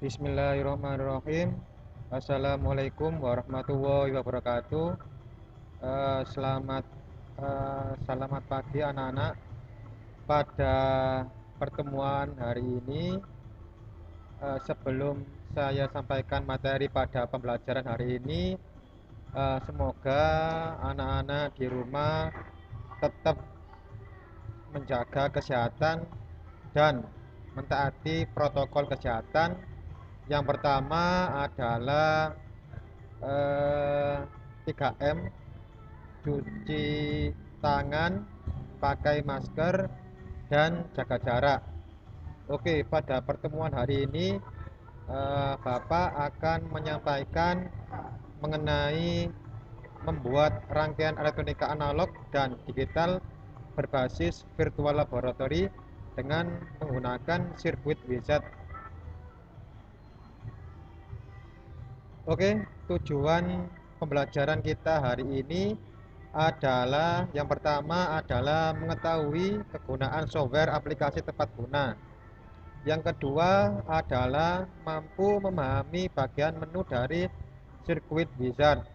Bismillahirrahmanirrahim. Assalamualaikum warahmatullahi wabarakatuh. Selamat pagi anak-anak. Pada pertemuan hari ini, sebelum saya sampaikan materi pada pembelajaran hari ini, semoga anak-anak di rumah tetap menjaga kesehatan dan mentaati protokol kesehatan. Yang pertama adalah 3M, cuci tangan, pakai masker, dan jaga jarak. Oke, pada pertemuan hari ini Bapak akan menyampaikan mengenai membuat rangkaian elektronika analog dan digital berbasis virtual laboratory dengan menggunakan sirkuit wizard. Oke, tujuan pembelajaran kita hari ini adalah yang pertama adalah mengetahui kegunaan software aplikasi tepat guna. Yang kedua adalah mampu memahami bagian menu dari sirkuit wizard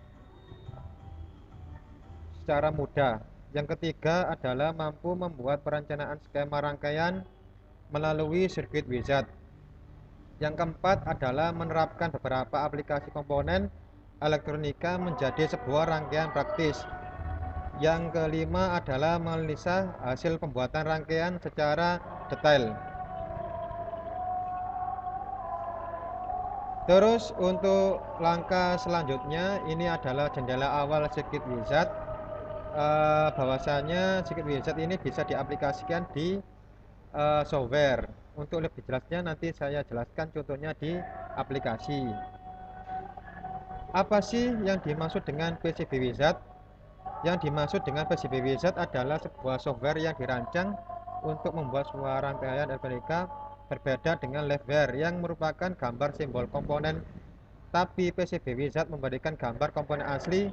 secara mudah. Yang ketiga adalah mampu membuat perencanaan skema rangkaian melalui sirkuit wizard. Yang keempat adalah menerapkan beberapa aplikasi komponen elektronika menjadi sebuah rangkaian praktis. Yang kelima adalah menganalisa hasil pembuatan rangkaian secara detail. Terus untuk langkah selanjutnya, ini adalah jendela awal Circuit Wizard. Bahwasanya Circuit Wizard ini bisa diaplikasikan di software. Untuk lebih jelasnya nanti saya jelaskan contohnya di aplikasi. Apa sih yang dimaksud dengan PCB Wizard? Yang dimaksud dengan PCB Wizard adalah sebuah software yang dirancang untuk membuat sebuah rangkaian elektronika berbeda dengan Liveware yang merupakan gambar simbol komponen, tapi PCB Wizard memberikan gambar komponen asli.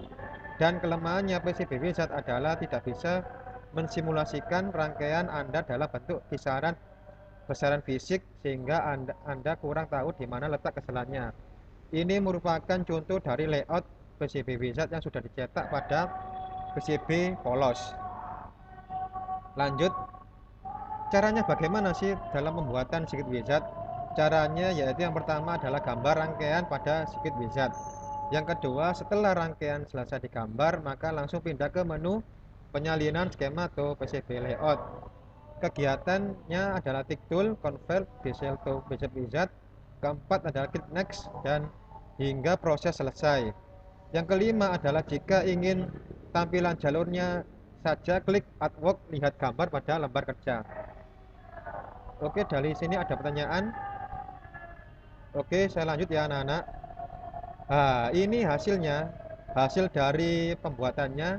Dan kelemahannya PCB Wizard adalah tidak bisa mensimulasikan rangkaian Anda dalam bentuk kisaran besaran fisik, sehingga Anda kurang tahu di mana letak kesalahannya. Ini merupakan contoh dari layout PCB Wizard yang sudah dicetak pada PCB polos. Lanjut, caranya bagaimana sih dalam pembuatan circuit wizard? Caranya yaitu yang pertama adalah gambar rangkaian pada circuit wizard. Yang kedua, setelah rangkaian selesai digambar, maka langsung pindah ke menu penyalinan skema atau PCB layout. Kegiatannya adalah tick tool, convert, bezel to basic wizard. Keempat adalah klik next dan hingga proses selesai. Yang kelima adalah jika ingin tampilan jalurnya saja, klik artwork, lihat gambar pada lembar kerja. Oke, dari sini ada pertanyaan. Oke, saya lanjut ya anak-anak. Ini hasilnya, hasil dari pembuatannya.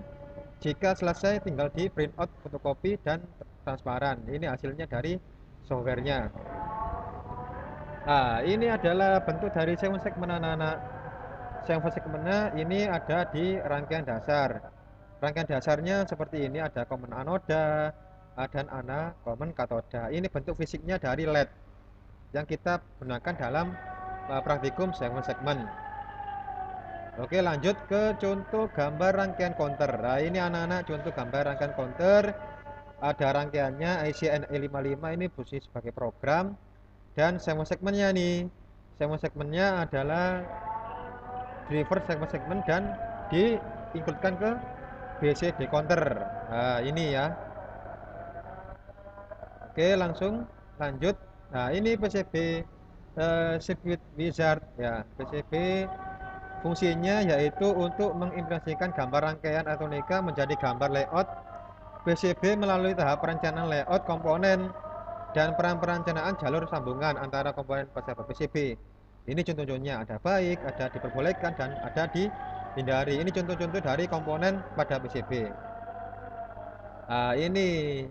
Jika selesai tinggal di print out, fotokopi, dan transparan. Ini hasilnya dari softwarenya. Ini adalah bentuk dari segmen anak-anak. Segmen segmennya ini ada di rangkaian dasar. Rangkaian dasarnya seperti ini, ada common anoda dan common katoda. Ini bentuk fisiknya dari LED yang kita gunakan dalam praktikum segmen-segmen. Oke, lanjut ke contoh gambar rangkaian counter. Ini anak-anak contoh gambar rangkaian counter. Ada rangkaiannya IC NE55, ini posisi sebagai program. Dan segmen-segmennya nih, segmen-segmennya adalah driver segmen-segmen dan diincludekan ke BCD counter. Ini ya. Oke, langsung lanjut. Ini PCB circuit wizard ya. PCB fungsinya yaitu untuk mengimplementasikan gambar rangkaian elektronika menjadi gambar layout PCB melalui tahap perencanaan layout komponen dan perencanaan jalur sambungan antara komponen PCB. Ini contoh-contohnya, ada baik, ada diperbolehkan, dan ada dihindari. Ini contoh-contoh dari komponen pada PCB. Ini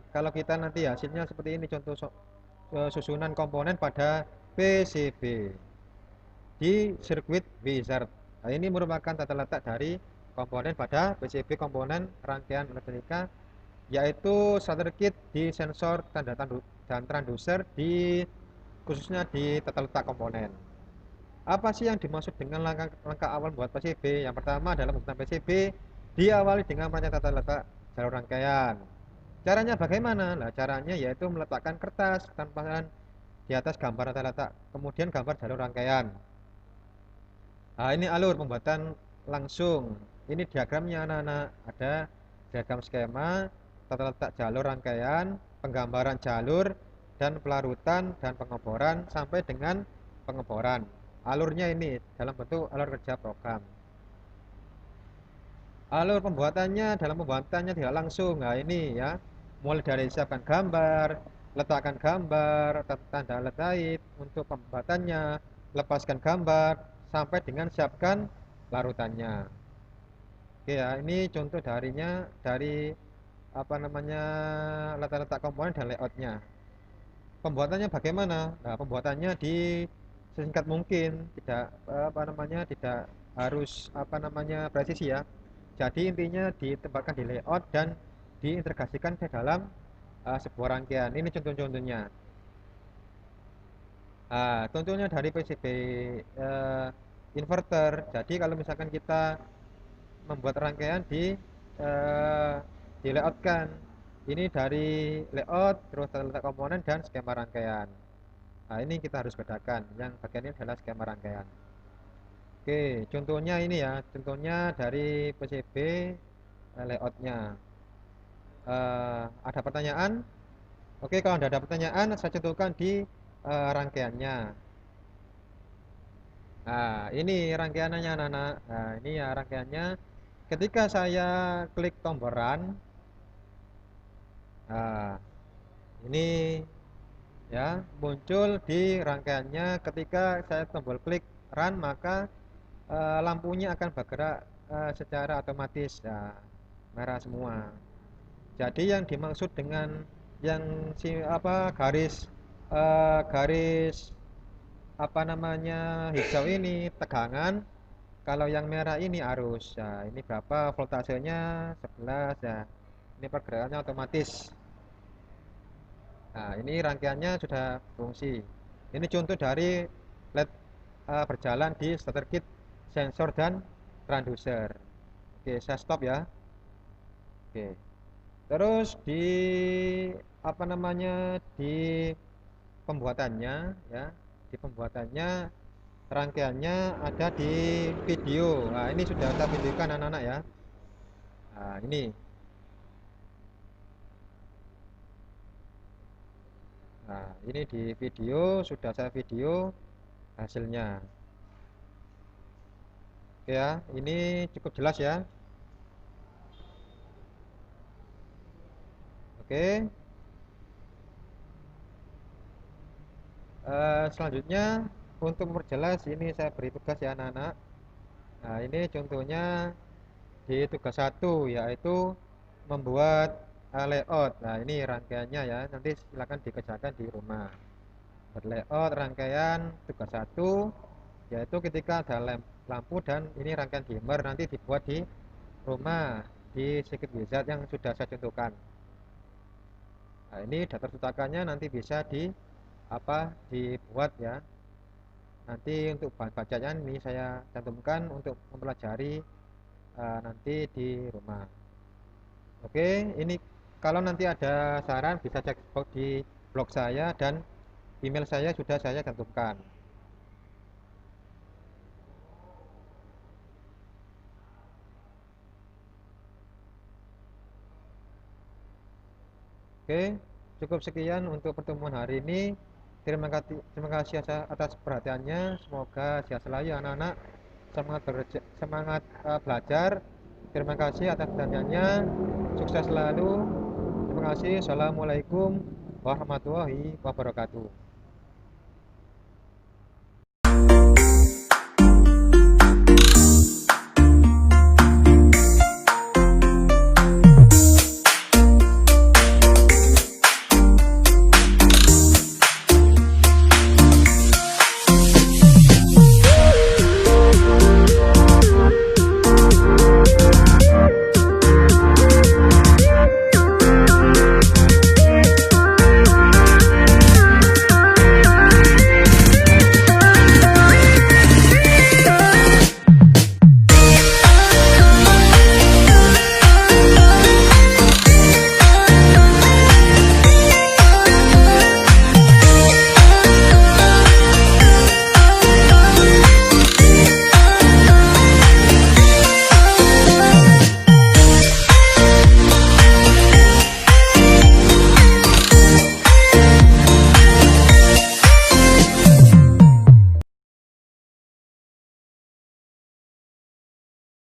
kalau kita nanti hasilnya seperti ini, contoh susunan komponen pada PCB di circuit wizard. Ini merupakan tata letak dari komponen pada PCB komponen rangkaian elektronika, yaitu starter kit di sensor dan transducer, khususnya di tata letak komponen. Apa sih yang dimaksud dengan langkah awal membuat PCB? Yang pertama adalah pembuatan PCB diawali dengan merancang tata letak jalur rangkaian. Caranya bagaimana? Nah, caranya yaitu meletakkan kertas tanpa di atas gambar tata letak, kemudian gambar jalur rangkaian. Nah, ini alur pembuatan langsung. Ini diagramnya anak-anak. Ada diagram skema, tata letak jalur rangkaian, penggambaran jalur, dan pelarutan dan pengeboran sampai dengan pengeboran. Alurnya ini dalam bentuk alur kerja program. Alur pembuatannya dalam pembuatannya tidak langsung. Nah, ini ya. Mulai dari siapkan gambar, letakkan gambar, tanda letakit untuk pembuatannya, lepaskan gambar sampai dengan siapkan larutannya. Oke ya, ini contoh darinya dari apa namanya letak-letak komponen dan layoutnya. Pembuatannya bagaimana? Nah, pembuatannya di sesingkat mungkin, tidak apa namanya tidak harus apa namanya presisi ya. Jadi intinya ditempatkan di layout dan diintegrasikan ke dalam sebuah rangkaian. Ini contoh-contohnya. Nah, contohnya dari PCB inverter. Jadi kalau misalkan kita membuat rangkaian eh, di layoutkan. Ini dari layout, terus letak komponen dan skema rangkaian. Nah, ini kita harus bedakan. Yang bagian ini adalah skema rangkaian. Oke, contohnya ini ya. Contohnya dari PCB layoutnya. Ada pertanyaan? Oke, kalau tidak ada pertanyaan, saya contohkan di rangkaiannya. Nah, ini rangkaiannya anak-anak. Nah, ini ya rangkaiannya. Ketika saya klik tombol run, nah, ini ya muncul di rangkaiannya. Ketika saya tombol klik run, maka lampunya akan bergerak secara otomatis ya, merah semua. Jadi yang dimaksud dengan yang apa garis apa namanya hijau ini tegangan, kalau yang merah ini arus. Ya, ini berapa voltasenya 11 ya. Ini pergerakannya otomatis. Nah, ini rangkaiannya sudah fungsi. Ini contoh dari LED berjalan di starter kit, sensor dan transducer. Oke, saya stop ya. Oke. Terus di apa namanya di pembuatannya ya, di pembuatannya rangkaiannya ada di video. Nah, ini sudah kita videokan anak-anak ya. Nah, ini. Nah, ini di video sudah saya video hasilnya. Oke ya, ini cukup jelas ya. Oke. Selanjutnya untuk memperjelas ini saya beri tugas ya anak-anak. Nah, ini contohnya di tugas 1 yaitu membuat layout. Nah, ini rangkaiannya ya. Nanti silakan dikerjakan di rumah. Berlayout rangkaian tugas 1 yaitu ketika ada lampu dan ini rangkaian dimmer nanti dibuat di rumah di circuit wizard yang sudah saya contohkan. Nah, ini daftar cetakannya nanti bisa dibuat ya. Nanti untuk bahan bacanya ini saya cantumkan untuk mempelajari nanti di rumah. Oke, ini kalau nanti ada saran bisa cek di blog saya dan email saya sudah saya cantumkan. Oke, cukup sekian untuk pertemuan hari ini. Terima kasih atas perhatiannya. Semoga sehat selalu ya anak-anak. Semangat belajar. Terima kasih atas perhatiannya. Sukses selalu. Terima kasih. Assalamualaikum warahmatullahi wabarakatuh.